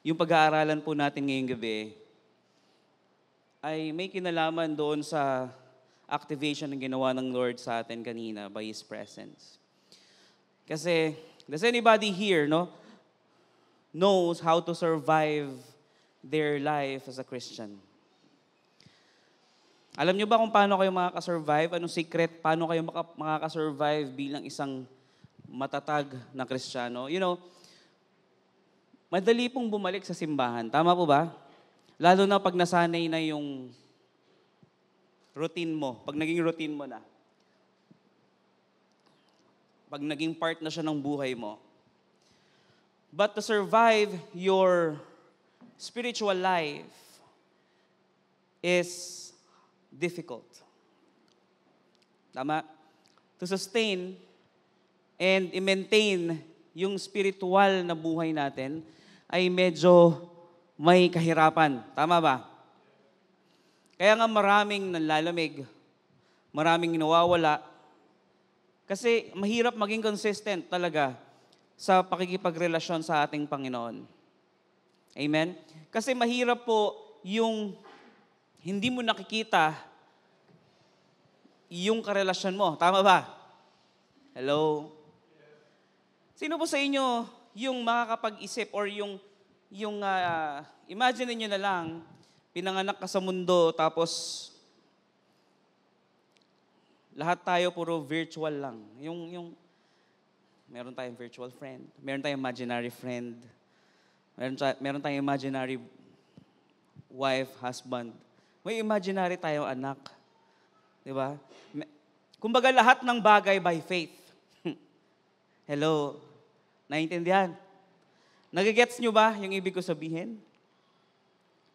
Yung pag-aaralan po natin ngayong gabi ay may kinalaman doon sa activation na ginawa ng Lord sa atin kanina by His presence. Kasi, does anybody here knows how to survive their life as a Christian? Alam niyo ba kung paano kayo makaka-survive? Anong secret? Paano kayo makaka-survive bilang isang matatag na Kristiyano? Madali pong bumalik sa simbahan. Tama po ba? Lalo na pag nasanay na yung routine mo. Pag naging routine mo na. Pag naging part na siya ng buhay mo. But to survive your spiritual life is difficult. Tama? To sustain and i-maintain yung spiritual na buhay natin ay medyo may kahirapan. Tama ba? Kaya nga maraming nanlalamig, maraming nawawala, kasi mahirap maging consistent talaga sa pakikipagrelasyon sa ating Panginoon. Amen? Kasi mahirap po yung hindi mo nakikita yung karelasyon mo. Tama ba? Hello? Sino po sa inyo yung makakapag-isip or yung imagine niyo na lang, pinanganak ka sa mundo, tapos lahat tayo puro virtual lang. Meron tayong virtual friend, meron tayong imaginary friend, meron tayong imaginary wife, husband, may imaginary tayong anak. Di ba? Kumbaga lahat ng bagay by faith. Hello? Naintindihan? Nagigets nyo ba yung ibig ko sabihin?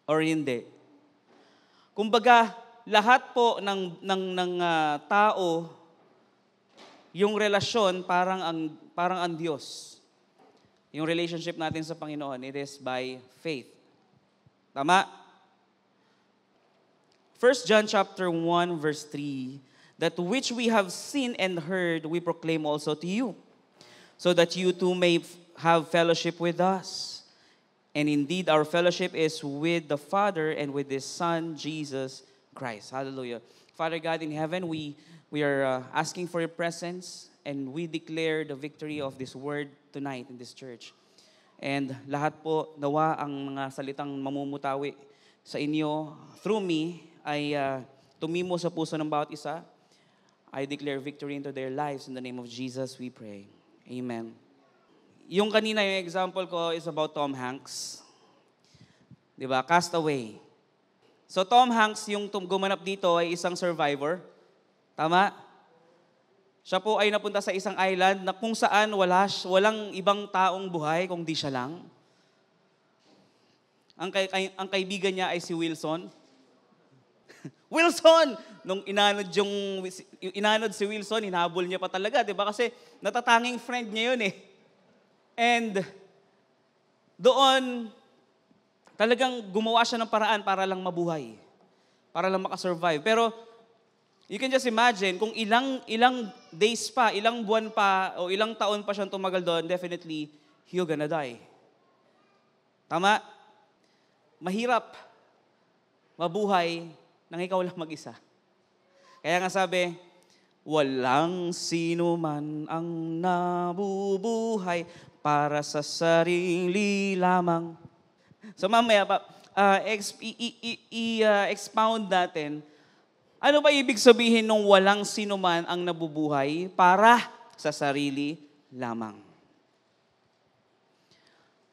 Or hindi? Kumbaga, lahat po ng tao, yung relasyon parang ang Diyos. Yung relationship natin sa Panginoon, it is by faith. Tama? 1 John chapter 1 verse 3, that which we have seen and heard, we proclaim also to you, so that you too may have fellowship with us. And indeed, our fellowship is with the Father and with His Son, Jesus Christ. Hallelujah. Father God in heaven, we are asking for your presence, and we declare the victory of this word tonight in this church. And lahat po, nawa ang mga salitang mamumutawi sa inyo through me ay tumimo sa puso ng bawat isa. I declare victory into their lives. In the name of Jesus, we pray. Amen. Yung kanina, yung example ko is about Tom Hanks. Di ba? Castaway. So Tom Hanks, yung gumanap dito ay isang survivor. Tama? Siya po ay napunta sa isang island na kung saan walang ibang taong buhay kung di siya lang. Ang kaibigan niya ay si Wilson. Wilson! Nung inanod si Wilson, hinabol niya pa talaga, di ba? Kasi natatanging friend niya yun eh. And doon, talagang gumawa siya ng paraan para lang mabuhay. Para lang makasurvive. Pero, you can just imagine, kung ilang days pa, ilang buwan pa, o ilang taon pa siyang tumagal doon, definitely, he'll gonna die. Tama? Mahirap mabuhay nang ikaw lang mag-isa. Kaya nga sabi, walang sino man ang nabubuhay para sa sarili lamang. So mamaya, expound natin, ano ba ibig sabihin nung walang sino man ang nabubuhay para sa sarili lamang?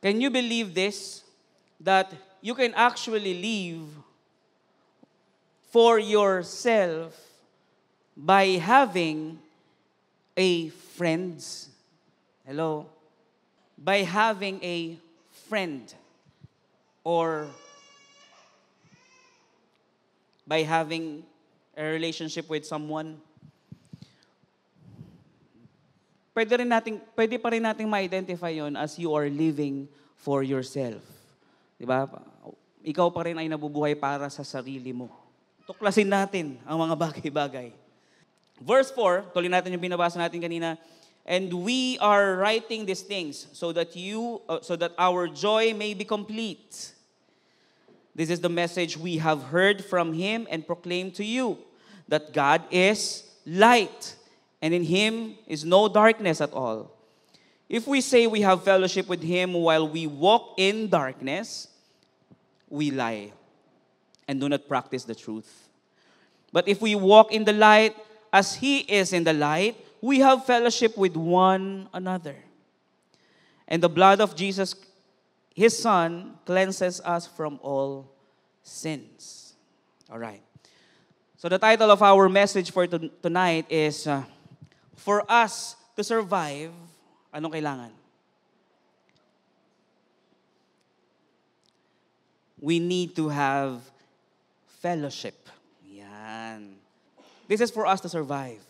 Can you believe this? That you can actually live for yourself by having a friends. Hello? By having a friend or by having a relationship with someone. Pwede pa rin nating ma-identify yon as you are living for yourself. Diba? Ikaw pa rin ay nabubuhay para sa sarili mo. Tuklasin natin ang mga bagay-bagay. Verse 4, tuloy natin yung binabasa natin kanina. And we are writing these things so that our joy may be complete. This is the message we have heard from him and proclaimed to you, that God is light, and in him is no darkness at all. If we say we have fellowship with him while we walk in darkness, we lie and do not practice the truth. But if we walk in the light as he is in the light, we have fellowship with one another. And the blood of Jesus, his Son, cleanses us from all sins. All right. So the title of our message for tonight is, For Us to Survive, anong kailangan? We need to have fellowship. Yan. This is for us to survive.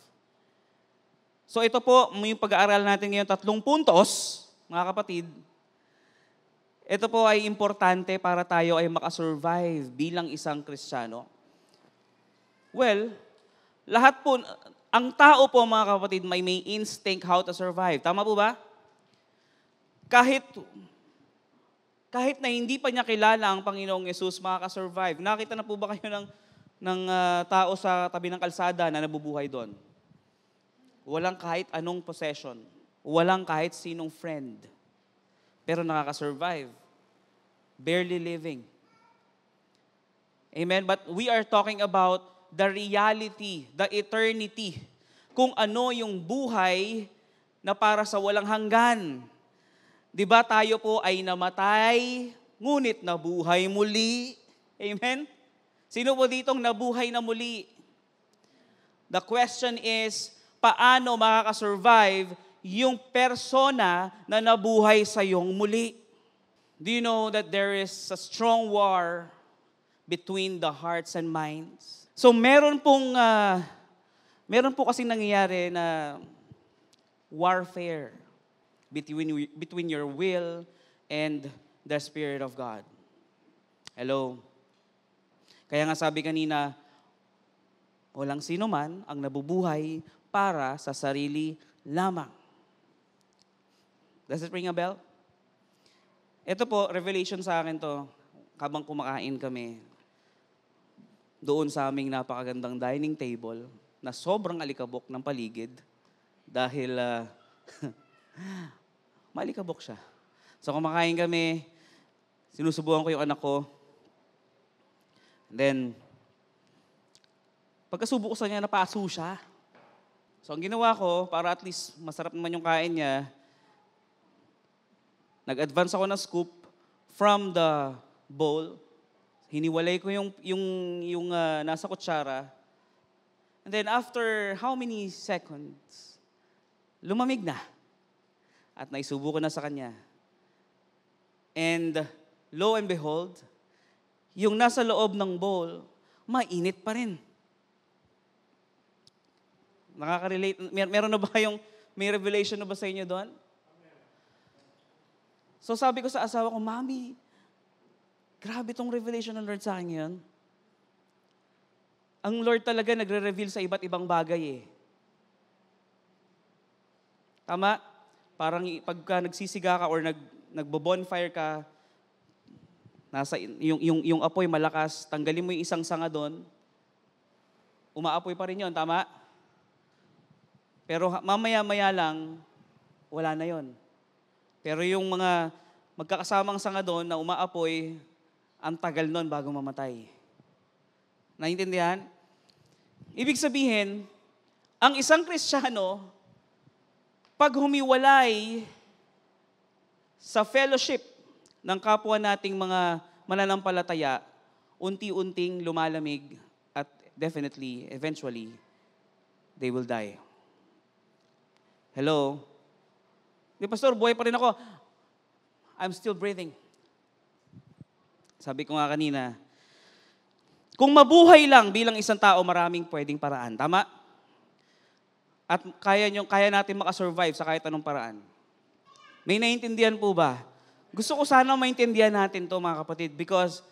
So ito po, yung pag-aaral natin ngayon, 3 puntos, mga kapatid. Ito po ay importante para tayo ay makasurvive bilang isang Kristiyano. Well, lahat po, ang tao po mga kapatid may instinct how to survive. Tama po ba? Kahit na hindi pa niya kilala ang Panginoong Yesus, makakasurvive. Nakita na po ba kayo ng tao sa tabi ng kalsada na nabubuhay doon? Walang kahit anong possession. Walang kahit sinong friend. Pero nakaka-survive. Barely living. Amen? But we are talking about the reality, the eternity. Kung ano yung buhay na para sa walang hanggan. Diba tayo po ay namatay, ngunit nabuhay muli. Amen? Sino po ditong nabuhay na muli? The question is, paano makakasurvive yung persona na nabuhay sa iyong muli? Do you know that there is a strong war between the hearts and minds? So meron po kasing nangyayari na warfare between your will and the Spirit of God. Hello? Kaya nga sabi kanina, walang sino man ang nabubuhay para sa sarili lamang. Does it ring a bell? Ito po, revelation sa akin to, habang kumakain kami, doon sa aming napakagandang dining table, na sobrang alikabok ng paligid, dahil malikabok siya. So kumakain kami, sinusubukan ko yung anak ko, and then, pagkasubo ko sa niya, napaso siya. So ang ginawa ko, para at least masarap naman yung kain niya, nag-advance ako ng scoop from the bowl. Hiniwalay ko yung nasa kutsara. And then after how many seconds, lumamig na. At naisubo ko na sa kanya. And lo and behold, yung nasa loob ng bowl, mainit pa rin. Nakaka-relate. Meron na ba may revelation na ba sa inyo doon? So sabi ko sa asawa ko, Mami, grabe tong revelation ng Lord sa akin ngayon. Ang Lord talaga nagre-reveal sa iba't ibang bagay eh. Tama? Parang pagka nagsisiga ka or nagbo-bonfire ka, nasa yung apoy malakas, tanggalin mo yung isang sanga doon, umaapoy pa rin yun, tama? Pero mamaya-maya lang, wala na yon. Pero yung mga magkakasamang sanga doon na umaapoy, ang tagal nun bago mamatay. Naintindihan? Ibig sabihin, ang isang Kristiyano, pag humiwalay sa fellowship ng kapwa nating mga mananampalataya, unti-unting lumalamig at definitely, eventually, they will die. Hello? Di, Pastor, buhay pa rin ako. I'm still breathing. Sabi ko nga kanina, kung mabuhay lang bilang isang tao, maraming pwedeng paraan. Tama? At kaya natin makasurvive sa kahit anong paraan. May naintindihan po ba? Gusto ko sana maintindihan natin to mga kapatid, because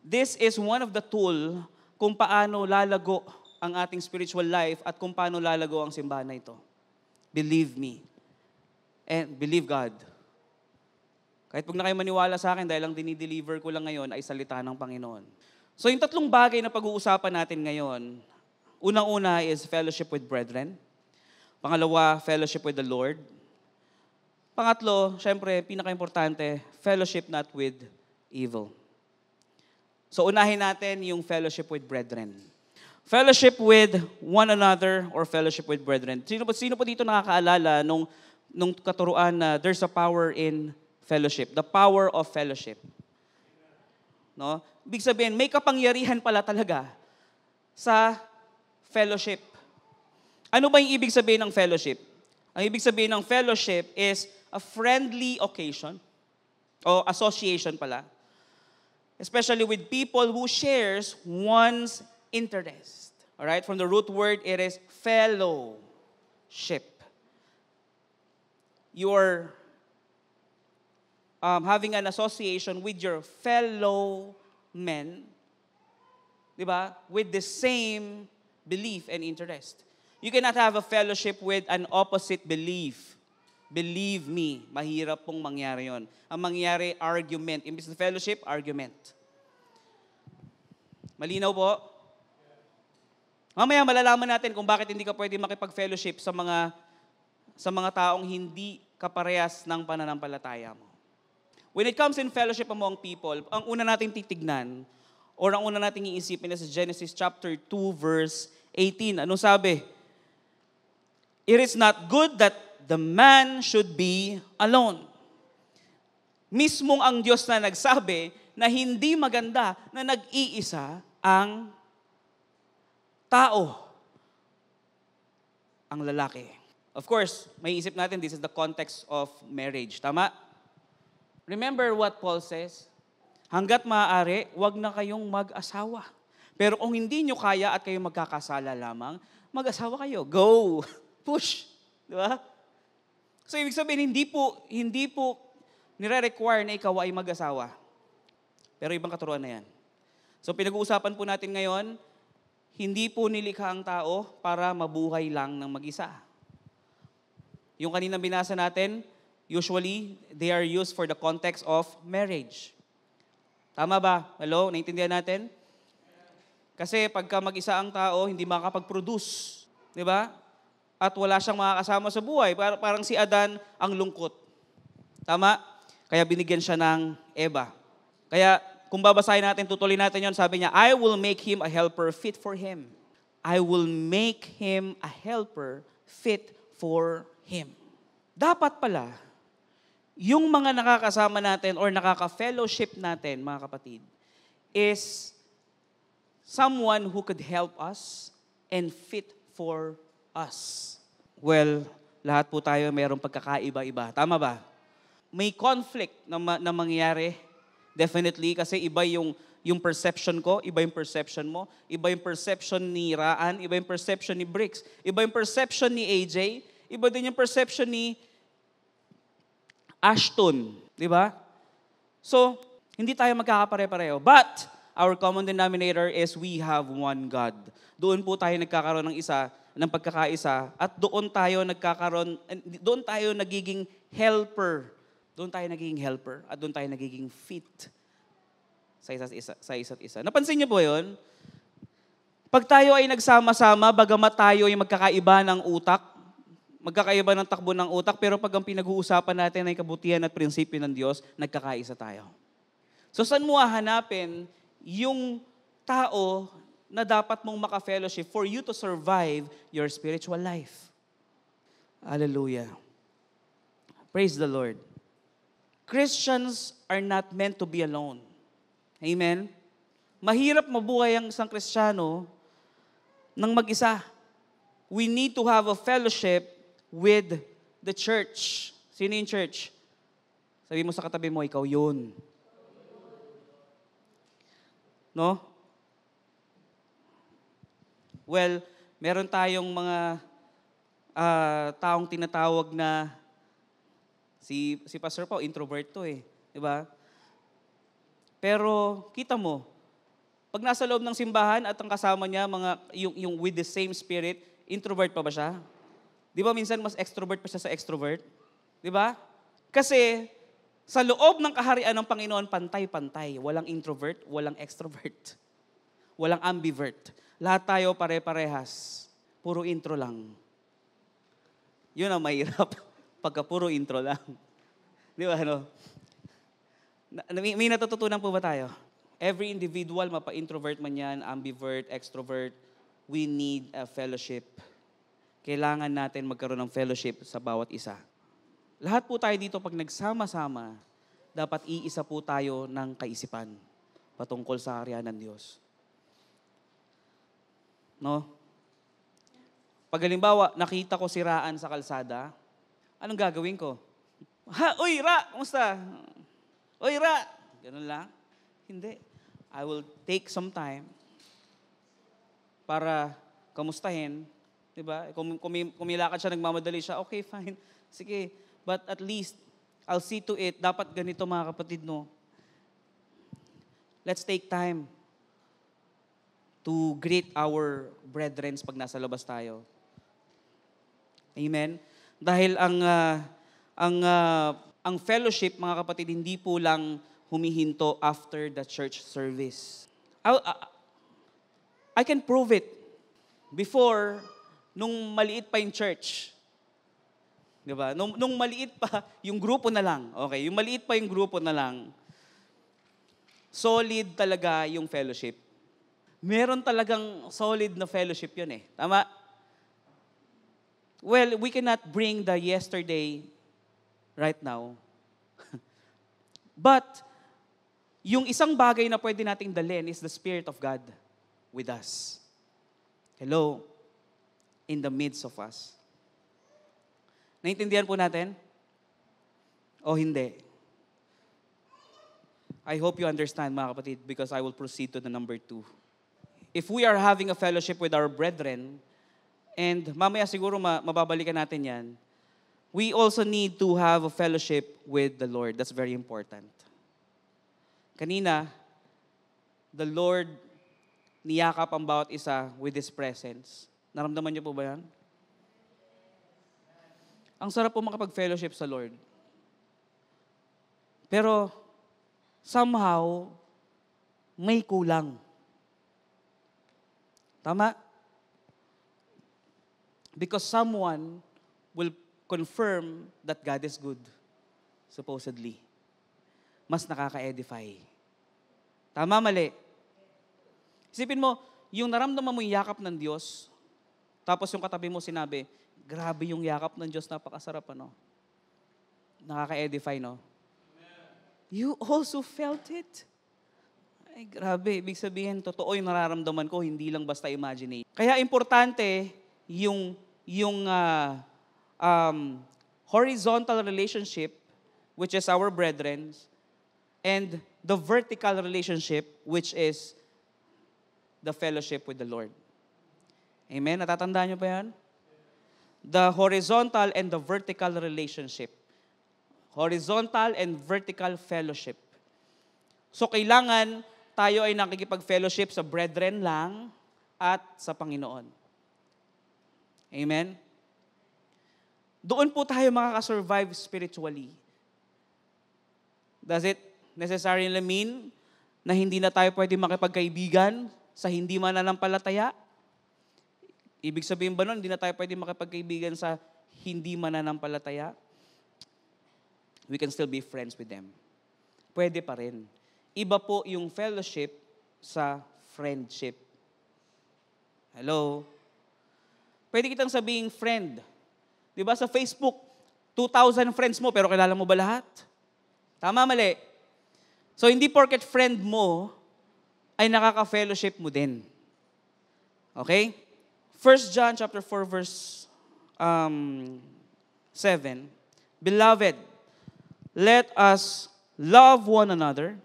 this is one of the tool kung paano lalago ang ating spiritual life at kung paano lalago ang simbahan na ito. Believe me. and believe God. Kahit huwag na kayo maniwala sa akin dahil ang dinideliver ko lang ngayon ay salita ng Panginoon. So yung tatlong bagay na pag-uusapan natin ngayon, unang-una is fellowship with brethren. Pangalawa, fellowship with the Lord. Pangatlo, syempre, pinaka-importante, fellowship not with evil. So unahin natin yung fellowship with brethren. Fellowship with one another or fellowship with brethren. Sino po dito nakakaalala nung katuruan na there's a power in fellowship? The power of fellowship. No? Ibig sabihin, may kapangyarihan pala talaga sa fellowship. Ano ba yung ibig sabihin ng fellowship? Ang ibig sabihin ng fellowship is a friendly occasion o association pala. Especially with people who shares one's interest. Alright? From the root word, it is fellowship. You're having an association with your fellow men, di ba? With the same belief and interest. You cannot have a fellowship with an opposite belief. Believe me, mahirap pong mangyari yon. Ang mangyari, argument. Imbis na fellowship, argument. Malinaw po? Mamaya malalaman natin kung bakit hindi ka pwede makipag-fellowship sa mga taong hindi kaparehas ng pananampalataya mo. When it comes in fellowship among people, ang una nating titignan or ang una nating iisipin is Genesis chapter 2 verse 18. Anong sabi? It is not good that the man should be alone. Mismong ang Diyos na nagsabi na hindi maganda na nag-iisa ang tao, ang lalaki. Of course, may isip natin, this is the context of marriage. Tama? Remember what Paul says? Hanggat maaari, wag na kayong mag-asawa. Pero kung hindi nyo kaya at kayo magkakasala lamang, mag-asawa kayo. Go! Push! Di ba? So, ibig sabihin, hindi po nire-require na ikaw ay mag-asawa. Pero ibang katuruan na yan. So, pinag-uusapan po natin ngayon, hindi po nilikha ang tao para mabuhay lang ng mag-isa. Yung kanina binasa natin, usually, they are used for the context of marriage. Tama ba? Hello? Naintindihan natin? Kasi pagka mag-isa ang tao, hindi makakapag-produce. Di ba? At wala siyang makakasama sa buhay. Parang si Adan ang lungkot. Tama? Kaya binigyan siya ng Eva. Kaya kung babasahin natin, tutuloy natin yon, sabi niya, I will make him a helper fit for him. I will make him a helper fit for him. Dapat pala, yung mga nakakasama natin or nakaka-fellowship natin, mga kapatid, is someone who could help us and fit for us. Well, lahat po tayo mayroong pagkakaiba-iba. Tama ba? May conflict na mangyayari. Definitely, kasi iba yung perception ko, iba yung perception mo, iba yung perception ni Raan, iba yung perception ni Bricks, iba yung perception ni AJ, iba din yung perception ni Ashton. Di ba? So, hindi tayo magkakapare-pareho. But, our common denominator is we have one God. Doon po tayo nagkakaroon ng pagkakaisa at doon tayo nagiging helper. Doon tayo nagiging helper at doon tayo nagiging fit sa isa't isa. Napansin niyo po 'yon? Pag tayo ay nagsama-sama, bagamat tayo ay magkakaiba ng utak, magkakaiba ng takbo ng utak, pero pag ang pinag-uusapan natin ay kabutihan at prinsipyo ng Diyos, nagkakaisa tayo. So saan mo hahanapin yung tao na dapat mong maka-fellowship for you to survive your spiritual life? Hallelujah. Praise the Lord. Christians are not meant to be alone. Amen? Mahirap mabuhay ang isang Kristiyano ng mag-isa. We need to have a fellowship with the church. Sino yung church? Sabi mo sa katabi mo, ikaw yun. No? Well, meron tayong mga taong tinatawag na si Pastor Pao, introvert to eh. Di ba? Pero kita mo, pag nasa loob ng simbahan at ang kasama niya, yung with the same spirit, introvert pa ba siya? Di ba minsan mas extrovert pa siya sa extrovert? Di ba? Kasi sa loob ng kaharian ng Panginoon, pantay-pantay. Walang introvert, walang extrovert. Walang ambivert. Lahat tayo pare-parehas. Puro intro lang. Yun ang mahirap. Pagka puro intro lang. Di ba, ano? May natututunan po ba tayo? Every individual, mapa-introvert man yan, ambivert, extrovert, we need a fellowship. Kailangan natin magkaroon ng fellowship sa bawat isa. Lahat po tayo dito, pag nagsama-sama, dapat iisa po tayo ng kaisipan patungkol sa harian ng Diyos. No? Pag halimbawa, nakita ko siraan sa kalsada, anong gagawin ko? Ha, uy, Ra, kumusta? Uy, Ra, ganun lang? Hindi. I will take some time para kamustahin. Diba? Kung may lakad siya, nagmamadali siya, okay, fine. Sige. But at least, I'll see to it. Dapat ganito mga kapatid, no? Let's take time to greet our brethren pag nasa labas tayo. Amen? Dahil ang fellowship, mga kapatid, hindi po lang humihinto after the church service. I can prove it. Before, nung maliit pa yung church, di ba? Nung maliit pa, yung grupo na lang. Okay, yung maliit pa yung grupo na lang, solid talaga yung fellowship. Meron talagang solid na fellowship yun eh. Tama? Well, we cannot bring the yesterday right now. But, yung isang bagay na pwede nating dalhin is the Spirit of God with us. Hello? In the midst of us. Naintindihan po natin? O hindi? I hope you understand, mga kapatid, because I will proceed to the number 2. If we are having a fellowship with our brethren, and mamaya siguro mababalikan natin yan, we also need to have a fellowship with the Lord. That's very important. Kanina, the Lord niyakap ang bawat isa with His presence. Naramdaman niyo po ba yan? Ang sarap po makapag-fellowship sa Lord. Pero, somehow, may kulang. Tama? Because someone will confirm that God is good, supposedly. Mas nakaka-edify. Tama, mali? Isipin mo, yung naramdaman mo yung yakap ng Diyos, tapos yung katabi mo sinabi, grabe yung yakap ng Diyos, napakasarap, ano? Nakaka-edify, no? You also felt it. Ay, grabe. Ibig sabihin, totoo yung nararamdaman ko, hindi lang basta imaginate. Kaya importante yung horizontal relationship, which is our brethren, and the vertical relationship, which is the fellowship with the Lord. Amen? Natatandaan niyo ba yan? The horizontal and the vertical relationship. Horizontal and vertical fellowship. So, kailangan tayo ay nakikipag-fellowship sa brethren lang at sa Panginoon. Amen? Doon po tayo makakasurvive spiritually. Does it necessarily mean na hindi na tayo pwede makipagkaibigan sa hindi mananampalataya? Ibig sabihin ba nun, hindi na tayo pwede makipagkaibigan sa hindi mananampalataya? We can still be friends with them. Pwede pa rin. Iba po yung fellowship sa friendship. Hello? Pwede kitang sabihing friend. Di ba sa Facebook, 2,000 friends mo, pero kilala mo ba lahat? Tama, mali. So, hindi porket friend mo, ay nakaka-fellowship mo din. Okay? 1 John chapter 4, verse 7. Beloved, let us love one another,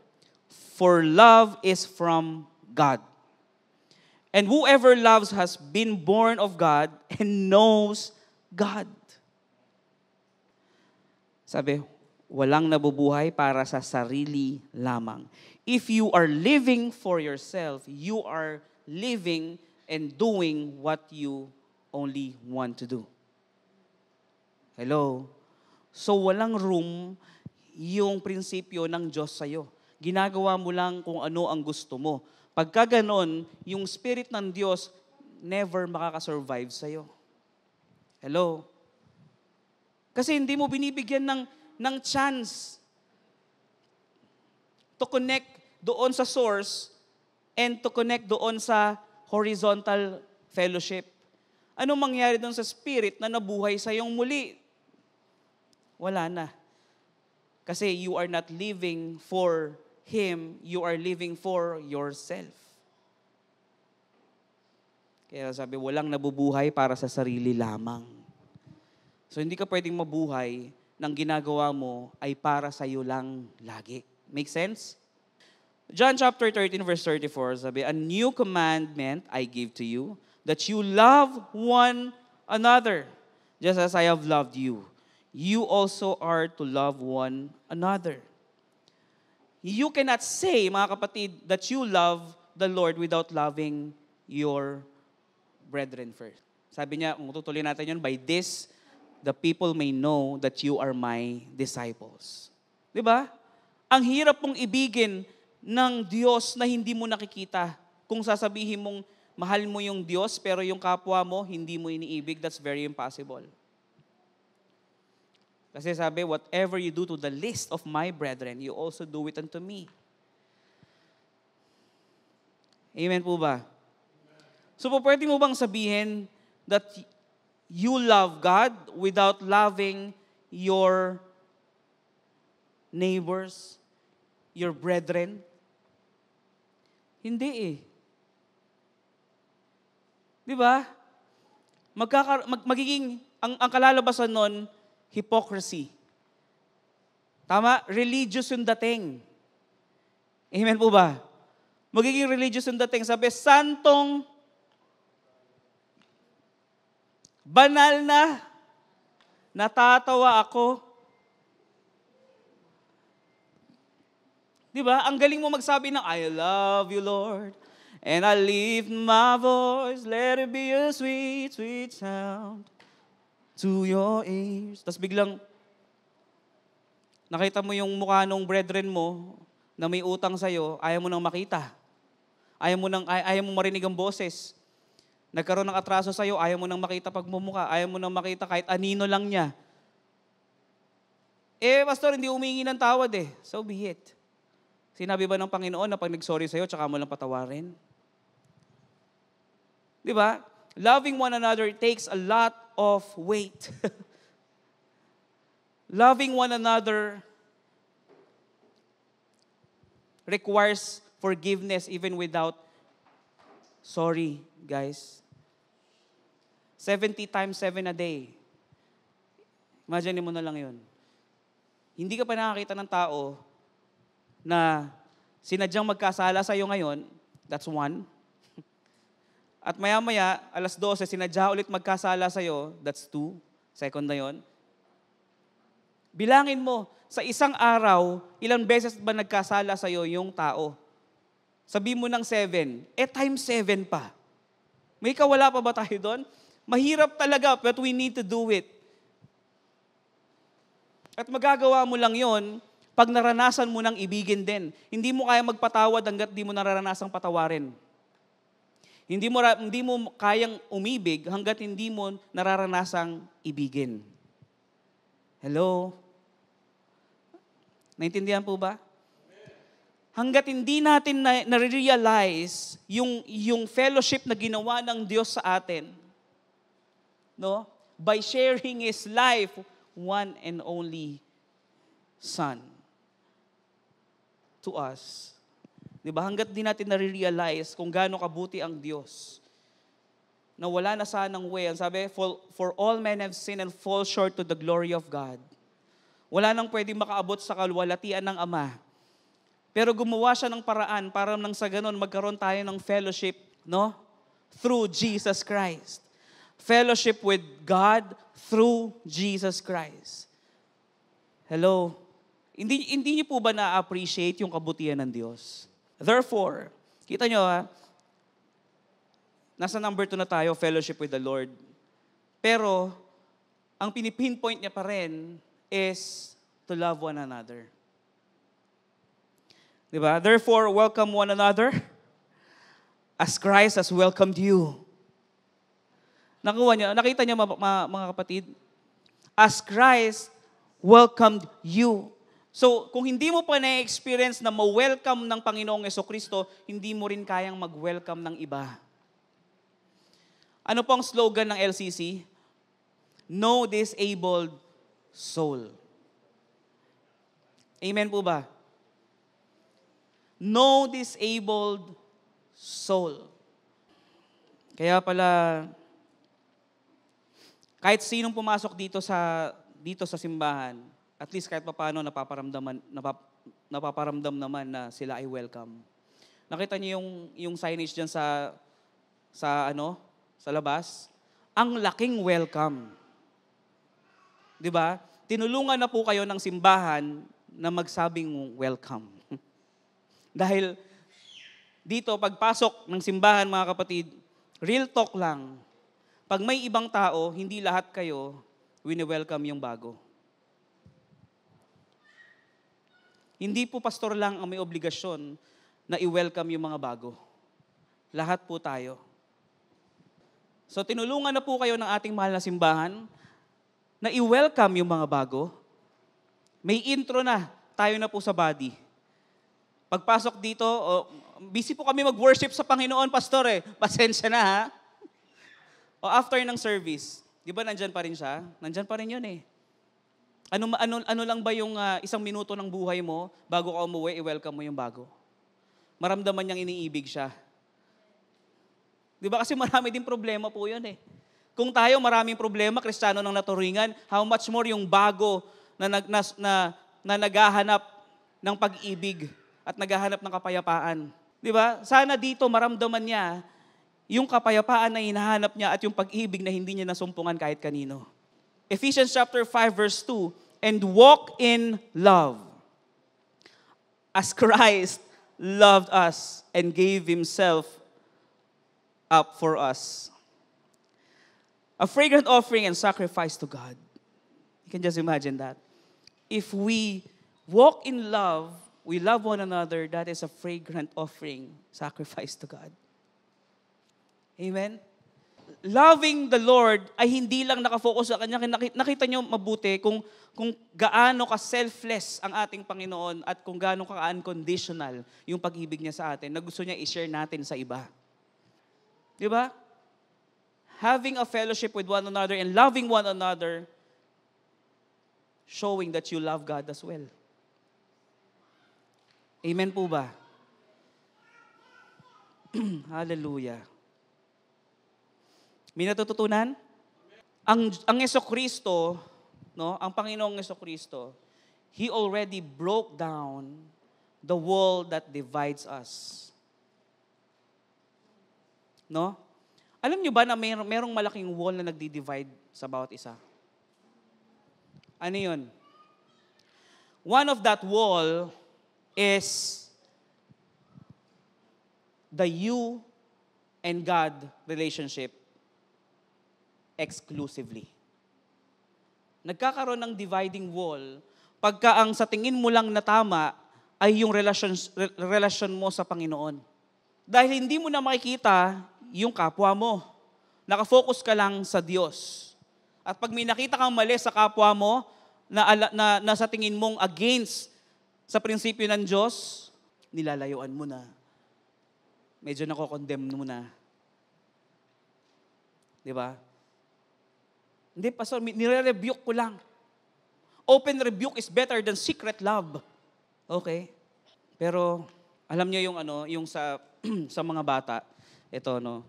for love is from God. And whoever loves has been born of God and knows God. Sabi, walang nabubuhay para sa sarili lamang. If you are living for yourself, you are living and doing what you only want to do. Hello? So walang room yung prinsipyo ng Diyos sa'yo. Ginagawa mo lang kung ano ang gusto mo. Pagka ganon, yung Spirit ng Diyos never makakasurvive sa'yo. Hello? Kasi hindi mo binibigyan ng chance to connect doon sa source and to connect doon sa horizontal fellowship. Anong mangyari doon sa Spirit na nabuhay sa iyong muli? Wala na. Kasi you are not living for Him, you are living for yourself. Kaya sabi, walang nabubuhay para sa sarili lamang. So hindi ka pwedeng mabuhay ng ginagawa mo ay para sa iyo lang lagi. Make sense? John chapter 13 verse 34, sabi, a new commandment I give to you, that you love one another, just as I have loved you. You also are to love one another. You cannot say, mga kapatid, that you love the Lord without loving your brethren first. Sabi niya, kung tutuloy natin yun, by this, the people may know that you are my disciples. Diba? Ang hirap mong ibigin ng Diyos na hindi mo nakikita. Kung sasabihin mong mahal mo yung Diyos, pero yung kapwa mo, hindi mo iniibig, that's very impossible. Kasi sabi, whatever you do to the least of my brethren, you also do it unto me. Amen po ba? So, pwede mo bang sabihin that you love God without loving your neighbors, your brethren? Hindi eh. Di ba? Magiging, ang kalalabasan nun, hypocrisy. Tama? Religious yung dating. Amen po ba? Magiging religious yung dating. Sabi, santong, banal na, natatawa ako. Di ba? Ang galing mo magsabi ng, I love you, Lord, and I lift my voice, let it be a sweet, sweet sound to your ears. Tapos biglang, nakita mo yung mukha ng brethren mo na may utang sa'yo, ayaw mo nang makita. Ayaw mo marinig ang boses. Nagkaroon ng atraso sa'yo, ayaw mo nang makita pagmumukha, ayaw mo nang makita kahit anino lang niya. Pastor, hindi humingi ng tawad eh. So be it. Sinabi ba ng Panginoon na pag nag-sorry sa'yo, tsaka mo lang patawarin? Di ba? Loving one another takes a lot of weight. Loving one another requires forgiveness even without sorry, guys. 70 times 7 a day. Imagine mo na lang yun. Hindi ka pa nakakita ng tao na sinadyang magkasala sa'yo ngayon, that's one. At maya-maya, 12:00, sinadya ulit magkasala sa'yo, that's two. Second na yon. Bilangin mo, sa isang araw, ilang beses ba nagkasala sa'yo yung tao? Sabi mo ng 7, times 7 pa. May kawala pa ba tayo doon? Mahirap talaga, but we need to do it. At magagawa mo lang yon pag naranasan mo ng ibigin din. Hindi mo kaya magpatawad hanggat di mo naranasang patawarin. Hindi mo kayang umibig hanggat hindi mo nararanasang ibigin. Hello? Naintindihan po ba? Hanggat hindi natin na-realize yung fellowship na ginawa ng Diyos sa atin, no? By sharing His life, one and only Son to us. Diba? Hanggat di natin na-realize kung gaano kabuti ang Diyos, na wala na sanang way. Ang sabi, for all men have sinned and fall short to the glory of God. Wala nang pwedeng makaabot sa kalwalatian ng Ama. Pero gumawa siya ng paraan para nang sa ganun magkaroon tayo ng fellowship, no? Through Jesus Christ. Fellowship with God through Jesus Christ. Hello? Hindi niyo po ba na-appreciate yung kabutihan ng Diyos? Therefore, kita nyo nasa number 2 na tayo, fellowship with the Lord. Pero, ang pinipinpoint niya pa rin is to love one another. Diba? Therefore, welcome one another as Christ has welcomed you. Nakita niyo mga kapatid? As Christ welcomed you. So, kung hindi mo pa na-experience na ma-welcome ng Panginoong Jesucristo, hindi mo rin kayang mag-welcome ng iba. Ano po ang slogan ng LCC? No disabled soul. Amen po ba? No disabled soul. Kaya pala, kahit sinong pumasok dito sa simbahan, at least kahit paano napaparamdam naman na sila ay welcome. Nakita niyo yung signage diyan sa labas? Ang laking welcome. 'Di ba? Tinulungan na po kayo ng simbahan na magsabing welcome. Dahil dito pagpasok ng simbahan, mga kapatid, real talk lang. Pag may ibang tao, hindi lahat kayo wini-welcome yung bago. Hindi po pastor lang ang may obligasyon na i-welcome yung mga bago. Lahat po tayo. So tinulungan na po kayo ng ating mahal na simbahan na i-welcome yung mga bago. May intro na, tayo na po sa body. Pagpasok dito, busy po kami mag-worship sa Panginoon, pastor eh. Pasensya na ha. O after ng service, di ba nandyan pa rin siya? Nandyan pa rin yun eh. Ano lang ba yung isang minuto ng buhay mo, bago ka umuwi, i-welcome mo yung bago? Maramdaman niyang iniibig siya. Di ba? Kasi marami din problema po yun eh. Kung tayo maraming problema, Kristiyano ng naturingan, how much more yung bago na naghahanap ng pag-ibig at naghahanap ng kapayapaan. Di ba? Sana dito maramdaman niya yung kapayapaan na hinahanap niya at yung pag-ibig na hindi niya nasumpungan kahit kanino. Ephesians chapter 5 verse 2, and walk in love, as Christ loved us and gave Himself up for us. A fragrant offering and sacrifice to God. You can just imagine that. If we walk in love, we love one another, that is a fragrant offering, sacrifice to God. Amen? Loving the Lord ay hindi lang nakafocus sa Kanya. Nakita nyo mabuti kung gaano ka-selfless ang ating Panginoon at kung gaano ka-unconditional yung pag-ibig niya sa atin na gusto niya i-share natin sa iba. Di ba? Having a fellowship with one another and loving one another, showing that you love God as well. Amen po ba? Hallelujah. May natututunan? Ang Jesucristo, no, ang Panginoong Jesucristo, He already broke down the wall that divides us. No? Alam niyo ba na merong malaking wall na nagdi-divide sa bawat isa? Ano 'yun? One of that wall is the you and God relationship exclusively. Nagkakaroon ng dividing wall pagka ang sa tingin mo lang na tama ay yung relasyon mo sa Panginoon. Dahil hindi mo na makikita yung kapwa mo. Nakafocus ka lang sa Diyos. At pag may nakita kang mali sa kapwa mo na sa tingin mong against sa prinsipyo ng Diyos, nilalayuan mo na. Medyo nako-condemn mo na. Di ba? Hindi, pastor, nire-rebuke ko lang. Open rebuke is better than secret love. Okay? Pero, alam niyo yung sa sa mga bata, ito, no?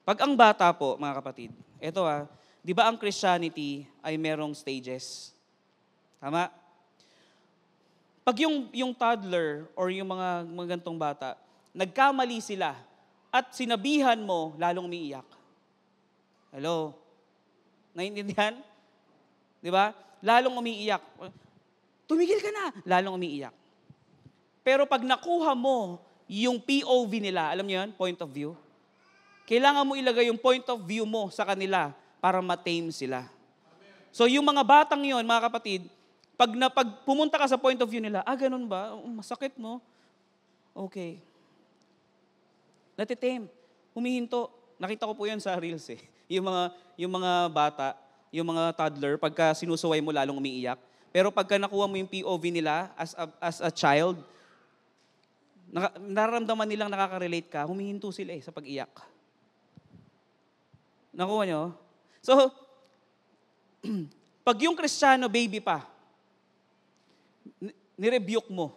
Pag ang bata po, mga kapatid, ito di ba ang Christianity ay merong stages? Tama? Pag yung toddler or yung mga gantong bata, nagkamali sila at sinabihan mo, lalong umiiyak. Hello? Naiintindihan? Di ba? Lalong umiiyak. Tumigil ka na! Lalong umiiyak. Pero pag nakuha mo yung POV nila, alam niyo yun? Point of view. Kailangan mo ilagay yung point of view mo sa kanila para ma-tame sila. So yung mga batang yon, mga kapatid, pag pumunta ka sa point of view nila, ganun ba? Masakit, no? Okay. Natitame. Humihinto. Nakita ko po yun sa Reels eh. Yung mga bata, yung mga toddler, pagka sinusuway mo lalong umiiyak. Pero pagka nakuha mo yung POV nila as a child, nararamdaman nilang nakaka-relate ka, humihinto sila sa pag-iyak. Nakuha nyo? So, pag yung Kristiyano, baby pa, nirebuke mo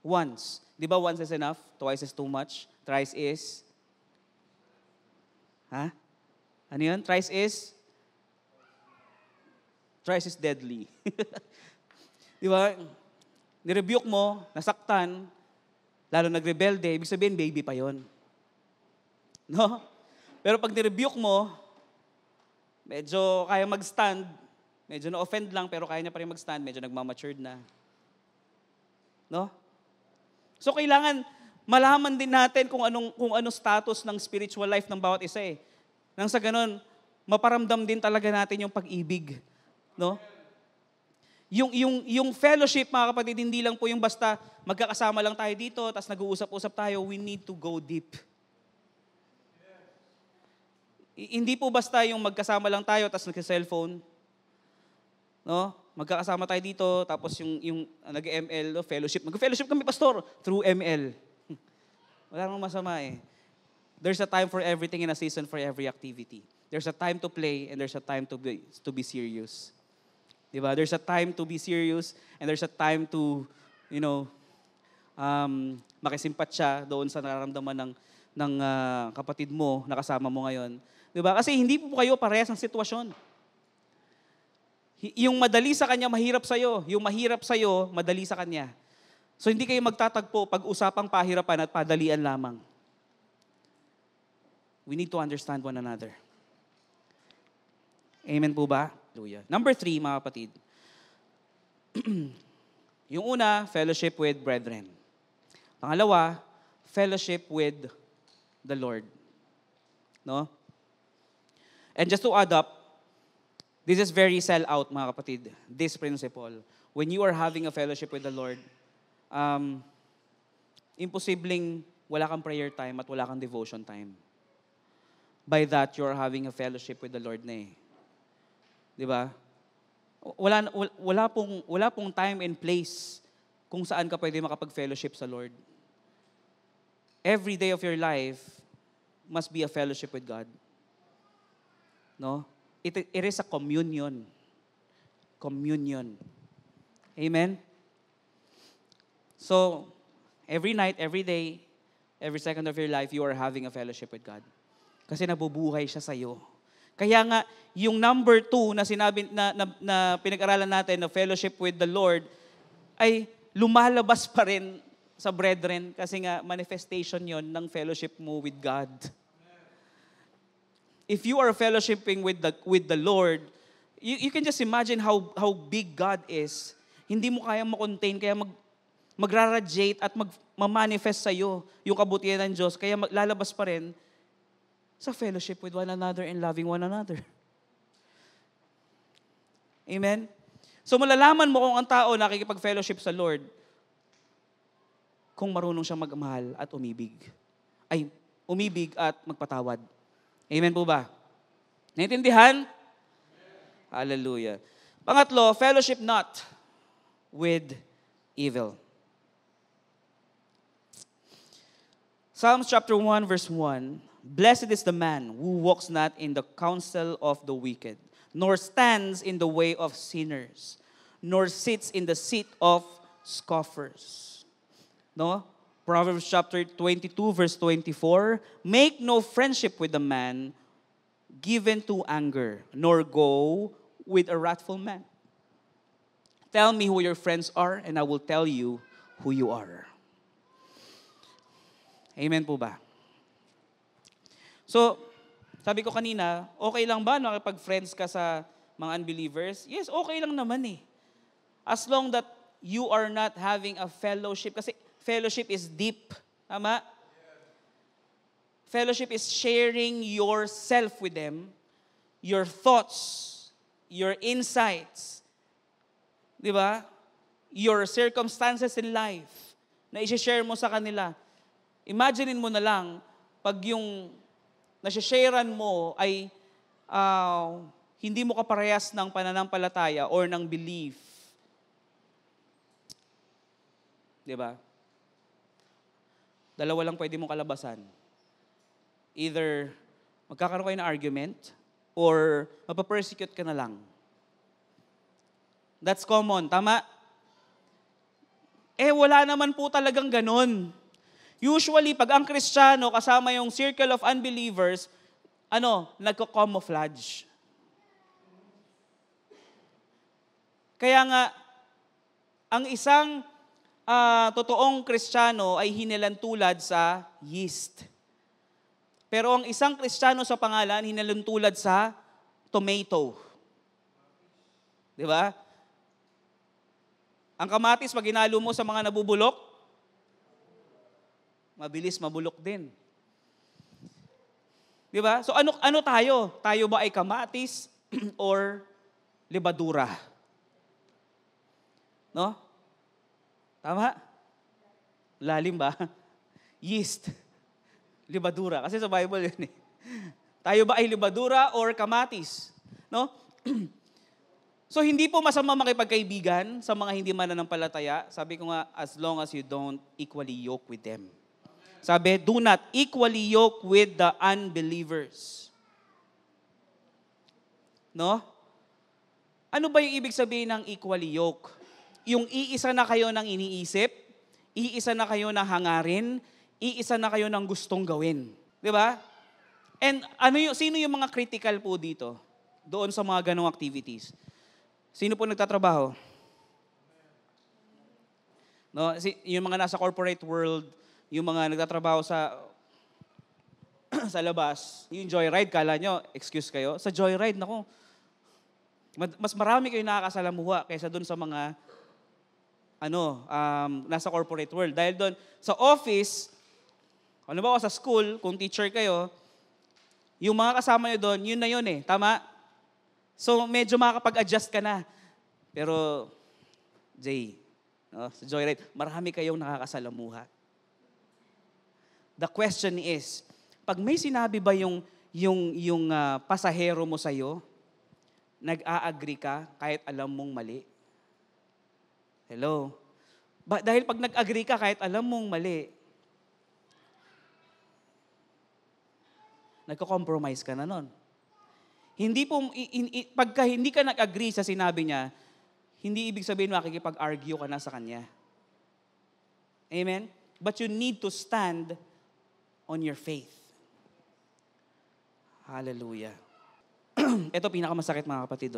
once. Di ba once is enough? Twice is too much? Thrice is? Ano yun? Thrice is deadly. Di ba? Nirebuke mo, nasaktan, lalo nagrebelde, ibig sabihin, baby pa yon. No? Pero pag nirebuke mo, medyo kaya mag-stand, medyo na-offend lang, pero kaya niya pa rin mag-stand, medyo nagmamatured na. No? So kailangan malaman din natin kung ano status ng spiritual life ng bawat isa eh. Nang sa ganun, maparamdam din talaga natin yung pag-ibig. No? Yung fellowship, mga kapatid, hindi lang po yung basta magkakasama lang tayo dito, tapos nag-uusap-usap tayo, we need to go deep. Hindi po basta yung magkasama lang tayo, tapos nag-cellphone. No? Magkakasama tayo dito, tapos yung nag-ML, no? Fellowship. Mag-fellowship kami, pastor, through ML. Wala namang masama eh. There's a time for everything and a season for every activity. There's a time to play and there's a time to be serious. Diba? There's a time to be serious and there's a time to, makisimpatya doon sa nararamdaman ng kapatid mo na kasama mo ngayon. Diba? Kasi hindi po kayo parehas ng sitwasyon. Yung madali sa kanya, mahirap sa'yo. Yung mahirap sa'yo, madali sa kanya. So hindi kayo magtatagpo pag-usapang pahirapan at padalian lamang. We need to understand one another. Amen po ba? Hallelujah. Number 3, mga kapatid. Yung una, fellowship with brethren. Pangalawa, fellowship with the Lord. No? And just to add up, this is very sell-out, mga kapatid, this principle. When you are having a fellowship with the Lord, imposibleng wala kang prayer time at wala kang devotion time. By that, you're having a fellowship with the Lord na eh. Di ba? Wala pong time and place kung saan ka pwede makapag-fellowship sa Lord. Every day of your life must be a fellowship with God. No? It is a communion. Communion. Amen? So, every night, every day, every second of your life, you are having a fellowship with God. Kasi nabubuhay siya sa'yo. Kaya nga, yung number 2 na sinabi na pinag-aralan natin, na fellowship with the Lord, ay lumalabas pa rin sa brethren kasi nga manifestation yon ng fellowship mo with God. If you are fellowshipping with the Lord, you can just imagine how big God is. Hindi mo kaya ma-contain, kaya magraradiate at ma-manifest sa'yo yung kabutihan ng Diyos, kaya lalabas pa rin sa fellowship with one another and loving one another. Amen? So malalaman mo kung ang tao nakikipag-fellowship sa Lord kung marunong siyang magmahal at umibig. Umibig at magpatawad. Amen po ba? Naintindihan? Hallelujah. Pangatlo, fellowship not with evil. Psalms chapter 1 verse 1, Blessed is the man who walks not in the counsel of the wicked, nor stands in the way of sinners, nor sits in the seat of scoffers. No? Proverbs chapter 22 verse 24, Make no friendship with a man given to anger, nor go with a wrathful man. Tell me who your friends are, and I will tell you who you are. Amen po ba? So, sabi ko kanina, okay lang ba nakipag-friends ka sa mga unbelievers? Yes, okay lang naman eh. As long that you are not having a fellowship, kasi fellowship is deep. Tama? Fellowship is sharing yourself with them, your thoughts, your insights, di ba? Your circumstances in life na i-share mo sa kanila. Imaginein mo na lang, pag yung nasisharean mo ay hindi mo kaparehas ng pananampalataya or ng belief. Di ba? Dalawa lang pwede mong kalabasan. Either magkakaroon kayo ng argument or mapapersecute ka na lang. That's common, tama? Wala naman po talagang ganun. Usually, pag ang Kristiyano kasama yung circle of unbelievers, nagko-camouflage. Kaya nga, ang isang totoong Kristiyano ay hinilantulad sa yeast. Pero ang isang Kristiyano sa pangalan, hinilantulad sa tomato. Di ba? Ang kamatis, pag ginalo mo sa mga nabubulok, mabilis mabulok din. Di ba? So ano tayo? Tayo ba ay kamatis or libadura? No? Tama? Lalim ba? Yeast. Libadura. Kasi sa Bible yun eh. Tayo ba ay libadura or kamatis? No? So hindi po masama makipagkaibigan sa mga hindi mananampalataya. Sabi ko nga, as long as you don't equally yoke with them. Sabi, do not equally yoke with the unbelievers. No? Ano ba yung ibig sabihin ng equally yoke? Yung iisa na kayo ng iniisip, iisa na kayo ng hangarin, iisa na kayo ng gustong gawin. Di ba? And sino yung mga critical po dito? Doon sa mga ganong activities. Sino po nagtatrabaho? No, yung mga nasa corporate world, yung mga nagtatrabaho sa sa labas, yung joyride, kala nyo, excuse kayo, sa joyride, naku, mas marami kayo nakakasalamuha kaysa doon sa mga nasa corporate world. Dahil doon, sa office, sa school, kung teacher kayo, yung mga kasama nyo doon, yun na yun eh. Tama? So, medyo makakapag-adjust ka na. Pero, Jay, sa joyride, marami kayong nakakasalamuha. The question is, pag may sinabi ba yung pasahero mo sa'yo, nag-a-agree ka kahit alam mong mali? Hello? Dahil pag nag-agree ka kahit alam mong mali, nagko-compromise ka na nun. Hindi po, pagka hindi ka nag-agree sa sinabi niya, hindi ibig sabihin makikipag-argue ka na sa kanya. Amen? But you need to stand on your faith. Hallelujah. Ito pinakamasakit mga kapatid.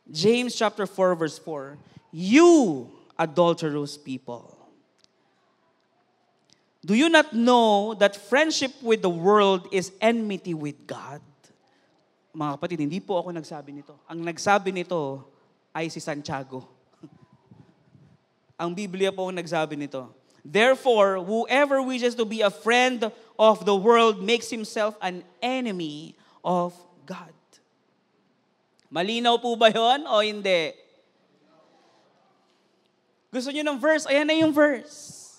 James chapter 4 verse 4. You adulterous people. Do you not know that friendship with the world is enmity with God? Mga kapatid, hindi po ako nagsabi nito. Ang nagsabi nito ay si Santiago. Ang Biblia po ang nagsabi nito. Therefore, whoever wishes to be a friend of the world makes himself an enemy of God. Malinaw po ba yon o hindi? Gusto niyo ng verse? Ayan na yung verse.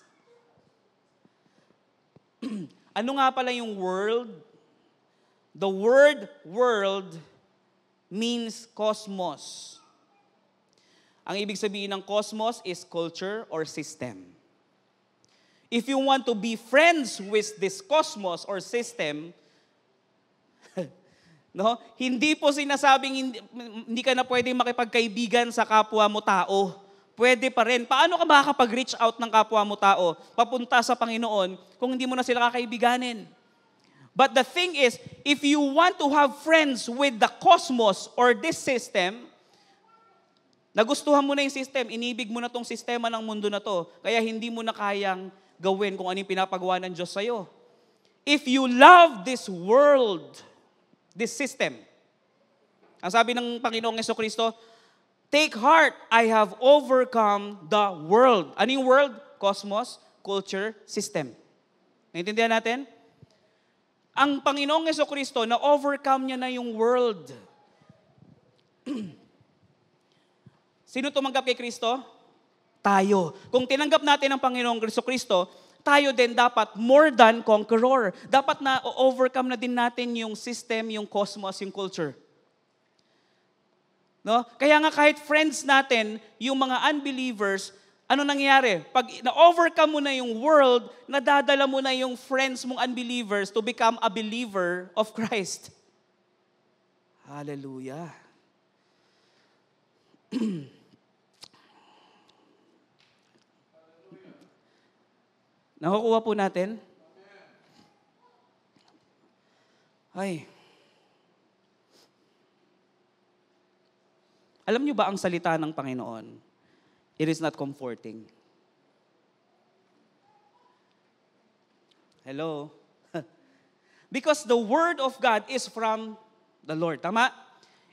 Ano nga pala yung world? The word world means cosmos. Ang ibig sabihin ng cosmos is culture or system. If you want to be friends with this cosmos or system, no, hindi po sinasabing hindi ka na pwedeng makipagkaibigan sa kapwa mo tao. Pwede pa rin. Paano ka makakapag-reach out ng kapwa mo tao papunta sa Panginoon kung hindi mo na sila kakaibiganin? But the thing is, if you want to have friends with the cosmos or this system, nagustuhan mo na yung system, inibig mo na tong sistema ng mundo na to, kaya hindi mo na kayang gawin kung ano yung pinapagawa ng Diyos sa'yo. If you love this world, this system, ang sabi ng Panginoong Jesucristo, take heart, I have overcome the world. Ano yung world? Cosmos, culture, system. Naintindihan natin? Ang Panginoong Jesucristo, na-overcome niya na yung world. Sino tumanggap kay Kristo? Tayo. Kung tinanggap natin ang Panginoong Kristo, tayo din dapat more than conqueror. Dapat na overcome na din natin yung system, yung cosmos, yung culture. No? Kaya nga kahit friends natin, yung mga unbelievers, ano nangyayari? Pag na-overcome mo na yung world, nadadala mo na yung friends mong unbelievers to become a believer of Christ. Hallelujah. Nakukuha po natin? Ay. Alam niyo ba ang salita ng Panginoon? It is not comforting. Hello? Because the Word of God is from the Lord. Tama?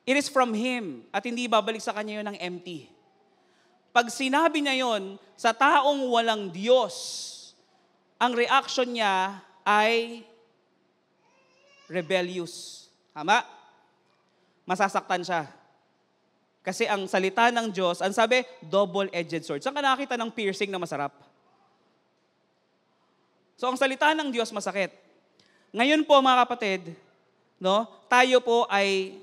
It is from Him. At hindi babalik sa Kanya yun ng empty. Pag sinabi niya yun sa taong walang Diyos, ang reaction niya ay rebellious. Tama? Masasaktan siya. Kasi ang salita ng Diyos, ang sabi, double-edged sword. Saan ka nakakita ng piercing na masarap? So ang salita ng Diyos masakit. Ngayon po mga kapatid, no, tayo po ay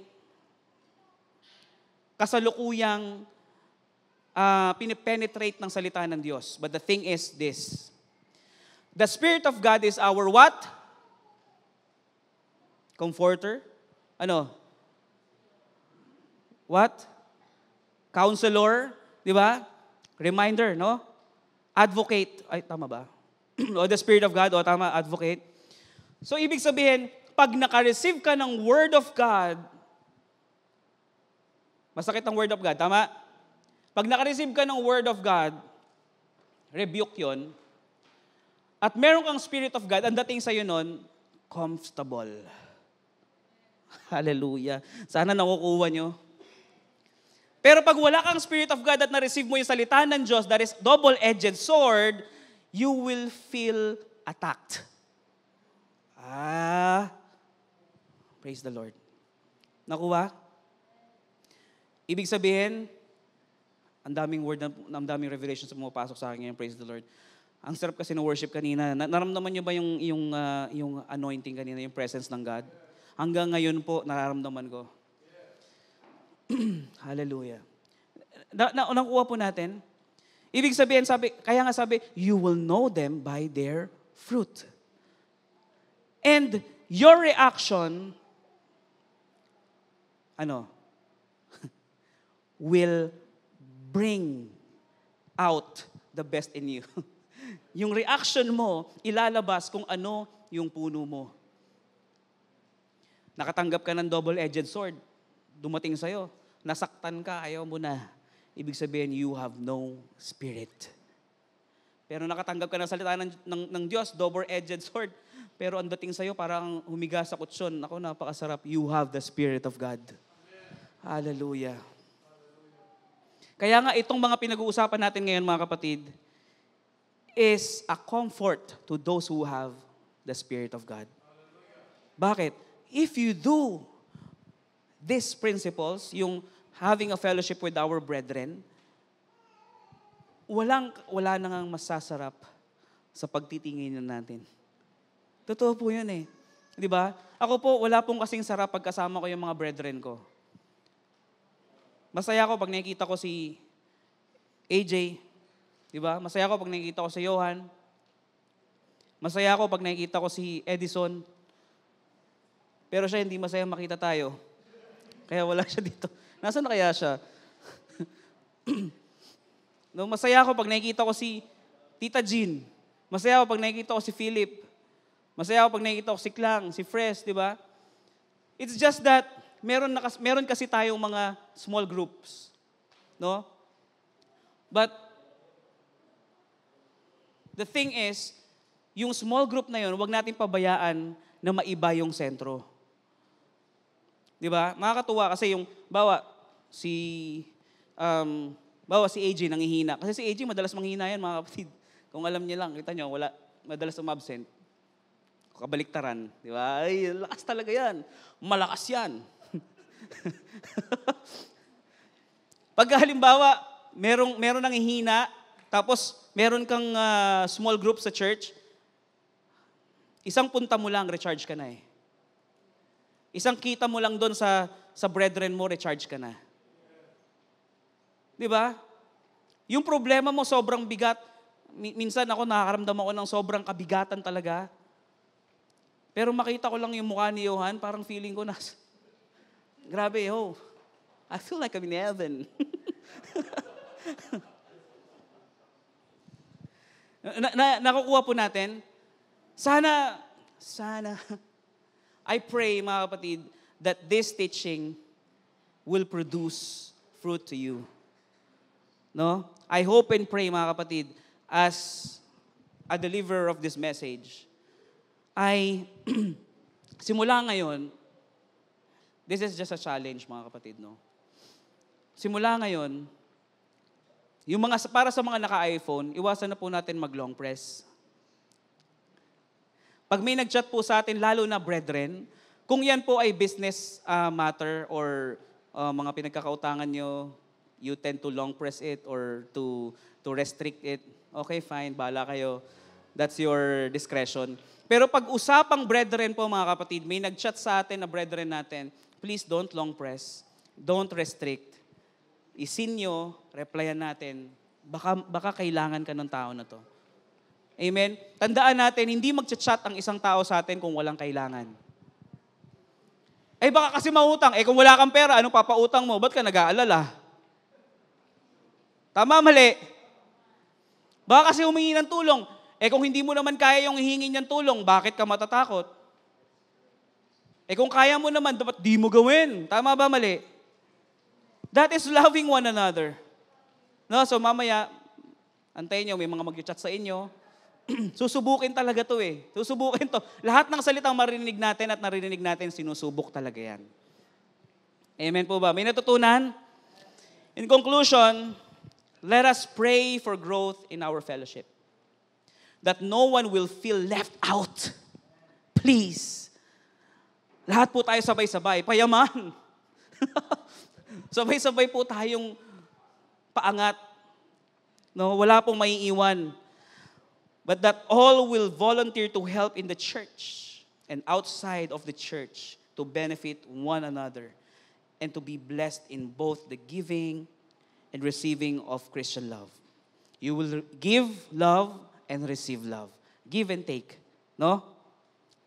kasalukuyang pinipenetrate ng salita ng Diyos. But the thing is this. The Spirit of God is our what? Comforter? Ano? What? Counselor? Di ba? Reminder, no? Advocate. Ay, tama ba? O the Spirit of God, o tama, advocate. So, ibig sabihin, pag naka-receive ka ng Word of God, masakit ang Word of God, tama? Pag naka-receive ka ng Word of God, rebuke yon. At meron kang Spirit of God, ang dating sa'yo nun, comfortable. Hallelujah. Sana nakukuha nyo. Pero pag wala kang Spirit of God at na-receive mo yung salita ng Diyos, that is double-edged sword, you will feel attacked. Praise the Lord. Nakuha? Ibig sabihin, ang daming word, ang daming revelations na pumapasok sa akin ngayon, praise the Lord. Ang sarap kasi ng worship kanina. Naramdaman niyo ba yung anointing kanina, yung presence ng God? Hanggang ngayon po, nararamdaman ko. Hallelujah. Nakuha po natin. Ibig sabihin, kaya nga sabi, you will know them by their fruit. And your reaction, will bring out the best in you. Yung reaction mo, ilalabas kung ano yung puno mo. Nakatanggap ka ng double-edged sword, dumating sa'yo, nasaktan ka, ayaw mo na. Ibig sabihin, you have no spirit. Pero nakatanggap ka ng salita ng Diyos, double-edged sword, pero ang dating sa'yo, parang humiga sa kutsyon. Ako, napakasarap. You have the Spirit of God. Hallelujah. Kaya nga, itong mga pinag-uusapan natin ngayon, mga kapatid, is a comfort to those who have the Spirit of God. Bakit? If you do these principles, yung having a fellowship with our brethren, wala nang masasarap sa pagtitingin natin. Totoo po yun eh. Di ba? Ako po, wala pong kasing sarap pagkasama ko yung mga brethren ko. Masaya ako pag nakikita ko si AJ, di ba? Masaya ako pag nakikita ko si Johan. Masaya ako pag nakikita ko si Edison. Pero siya hindi masaya makita tayo. Kaya wala siya dito. Nasaan na kaya siya? No, masaya ako pag nakikita ko si Tita Jean. Masaya ako pag nakikita ko si Philip. Masaya ako pag nakikita ko si Klang, si Fresh, di ba? It's just that meron kasi tayong mga small groups. No? But the thing is, yung small group na yun, huwag natin pabayaan na maiba yung sentro. Di ba? Makakatuwa kasi yung, si AJ nangihina. Kasi si AJ madalas manghina yan, mga kapatid. Kung alam niya lang, kita niyo, madalas umabsent. Kabaliktaran. Di ba? Ay, lakas talaga yan. Malakas yan. Pag halimbawa, meron nang hihina, tapos meron kang small group sa church, isang punta mo lang, recharge ka na eh. Isang kita mo lang doon sa brethren mo, recharge ka na. Di ba? Yung problema mo sobrang bigat. Minsan ako nakakaramdam ako ng sobrang kabigatan talaga. Pero makita ko lang yung mukha ni Johan, parang feeling ko na, grabe, I feel like I'm in heaven. Nakukuha po natin. Sana, I pray, mga kapatid, that this teaching will produce fruit to you. No? I hope and pray, mga kapatid, as a deliverer of this message, ay simula ngayon, this is just a challenge, mga kapatid, no? Simula ngayon, para sa mga naka-iPhone, iwasan na po natin mag-long press. Pag may nag-chat po sa atin, lalo na brethren, kung yan po ay business matter or mga pinagkakautangan nyo, you tend to long press it or to restrict it, okay, fine, bahala kayo. That's your discretion. Pero pag usapang brethren po, mga kapatid, may nag-chat sa atin na brethren natin, please don't long press, don't restrict. Isin nyo, replyan natin, baka kailangan ka ng tao na to. Amen? Tandaan natin, hindi mag-chat ang isang tao sa atin kung walang kailangan. Baka kasi mautang. Kung wala kang pera, anong papautang mo? Ba't ka nag-aalala? Tama, mali. Baka kasi humingi ng tulong. Kung hindi mo naman kaya yung hihingin niyang tulong, bakit ka matatakot? Kung kaya mo naman, dapat di mo gawin. Tama ba, mali? That is loving one another. No? So mamaya, antayin nyo, may mga mag-chat sa inyo. Susubukin talaga to eh. Susubukin to. Lahat ng salitang marinig natin at narinig natin, sinusubok talaga yan. Amen po ba? May natutunan? In conclusion, let us pray for growth in our fellowship. That no one will feel left out. Please. Lahat po tayo sabay-sabay. Payaman. Sabay-sabay po tayong paangat. No, wala pong maiiwan. But that all will volunteer to help in the church and outside of the church to benefit one another and to be blessed in both the giving and receiving of Christian love. You will give love and receive love. Give and take. No?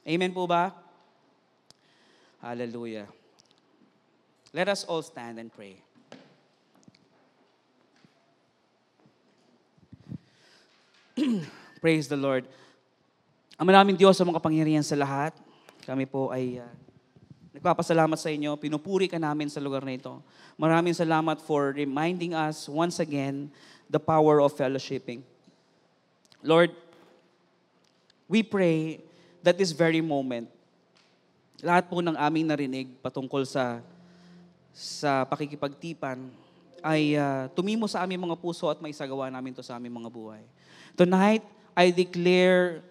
Amen po ba? Hallelujah. Let us all stand and pray. Praise the Lord. Ang maraming Diyos sa mga kapangyarihan sa lahat. Kami po ay nagpapasalamat sa inyo. Pinupuri ka namin sa lugar na ito. Maraming salamat for reminding us once again the power of fellowshipping. Lord, we pray that this very moment, lahat po ng aming narinig patungkol sa pakikipagtipan ay tumimo sa aming mga puso at maisagawa namin to sa aming mga buhay. Tonight, I declare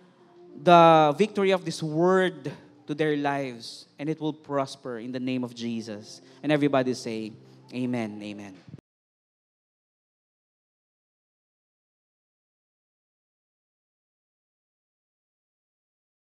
the victory of this word to their lives, and it will prosper in the name of Jesus. And everybody say, Amen, amen.